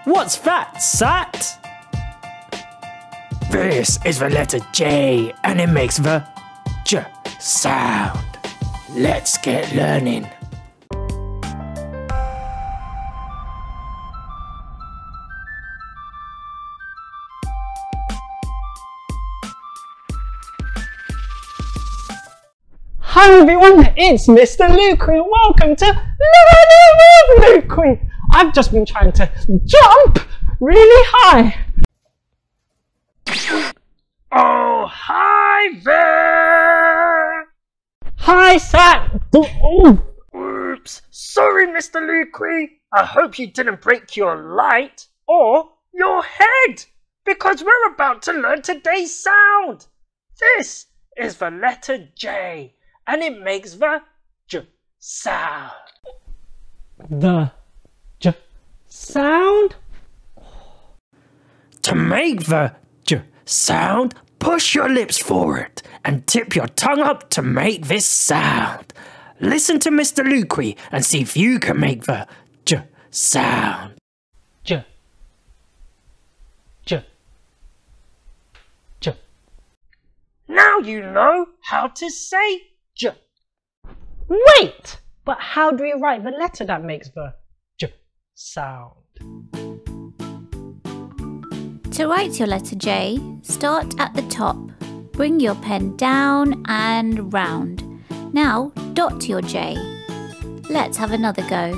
What's that, Sat? This is the letter J and it makes the J sound. Let's get learning. Hi everyone, it's Mr. Lucre and welcome to Learning with Lucre. I've just been trying to jump really high. Oh, hi there! Hi Sat. Oh. Oops, sorry Mr. Lucre. I hope you didn't break your light or your head, because we're about to learn today's sound. This is the letter J and it makes the J sound. The J sound? To make the J sound, push your lips forward and tip your tongue up to make this sound. Listen to Mr. Lucre and see if you can make the J sound. J. J. J. Now you know how to say J. Wait! But how do we write the letter that makes the J sound? To write your letter J, start at the top. Bring your pen down and round. Now dot your J. Let's have another go.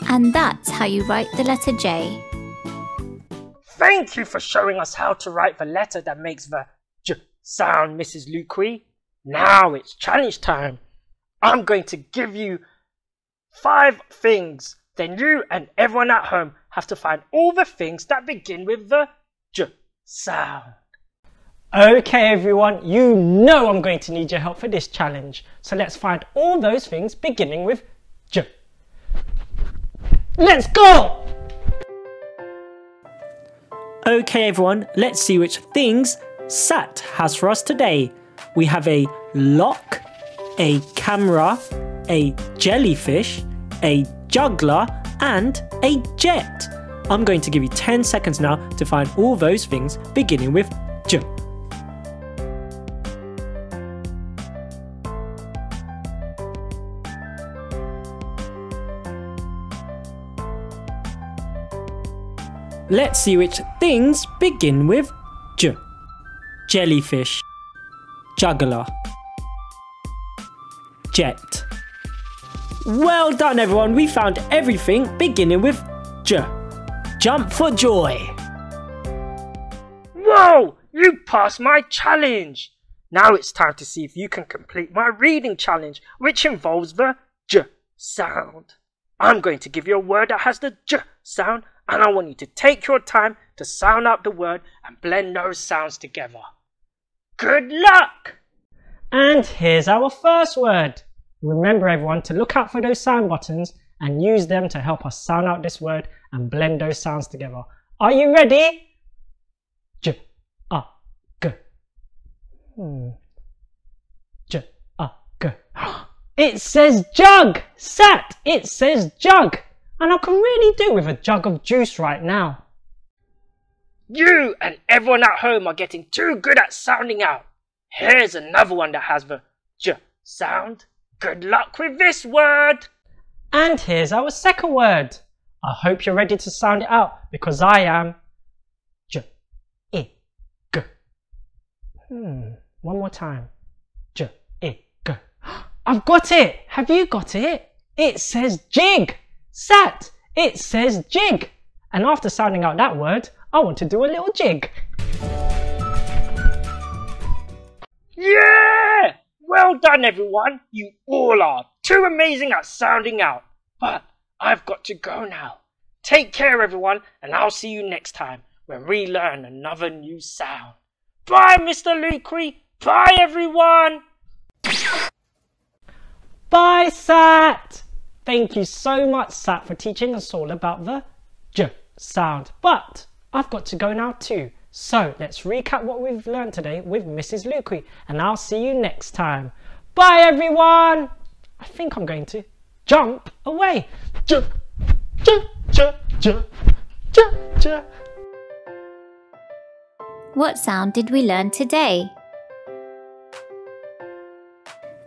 And that's how you write the letter J. Thank you for showing us how to write the letter that makes the J sound, Mrs. Lucre. Now it's challenge time. I'm going to give you 5 things. Then you and everyone at home have to find all the things that begin with the J sound. Okay everyone, you know I'm going to need your help for this challenge. So let's find all those things beginning with J. Let's go! Okay everyone, let's see which things Sat has for us today. We have a lock, a camera, a jellyfish, a juggler and a jet. I'm going to give you 10 seconds now to find all those things beginning with J. Let's see which things begin with J. Jellyfish, juggler, jet. Well done everyone, we found everything beginning with J. Jump for joy. Whoa, you passed my challenge. Now it's time to see if you can complete my reading challenge, which involves the J sound. I'm going to give you a word that has the J sound, and I want you to take your time to sound out the word and blend those sounds together. Good luck! And here's our first word. Remember everyone to look out for those sound buttons and use them to help us sound out this word and blend those sounds together. Are you ready? J, A, G. J, A, G. It says jug! Sat! It says jug! And I can really do with a jug of juice right now. You and everyone at home are getting too good at sounding out. Here's another one that has the J sound. Good luck with this word. And here's our second word. I hope you're ready to sound it out because I am. J, I, G. One more time. J, I, G. I've got it! Have you got it? It says jig! Sat! It says jig! And after sounding out that word, I want to do a little jig. Yeah! Well done everyone, you all are too amazing at sounding out. But I've got to go now. Take care everyone, and I'll see you next time when we learn another new sound. Bye Mr. Lucre, bye everyone! Bye Sat! Thank you so much Sat for teaching us all about the J sound. But I've got to go now too. So let's recap what we've learned today with Mrs. Lucre, and I'll see you next time. Bye everyone! I think I'm going to jump away. J, j, j, j, j, j. What sound did we learn today?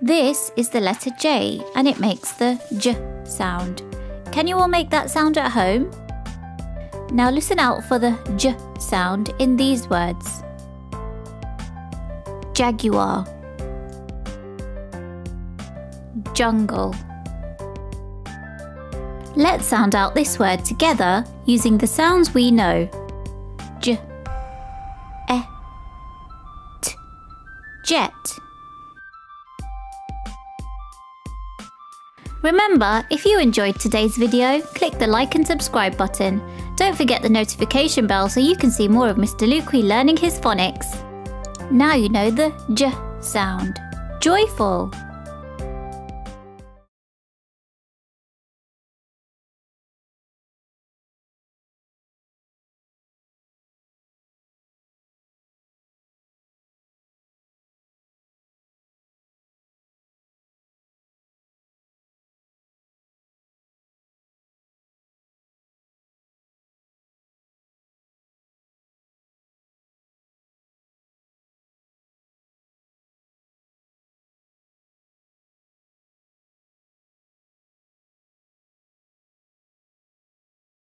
This is the letter J and it makes the J sound. Can you all make that sound at home? Now listen out for the J sound in these words. Jaguar, jungle. Let's sound out this word together using the sounds we know. J, E, T, jet. Remember, if you enjoyed today's video, click the like and subscribe button. Don't forget the notification bell so you can see more of Mr. Lukui learning his phonics. Now you know the J sound. Joyful.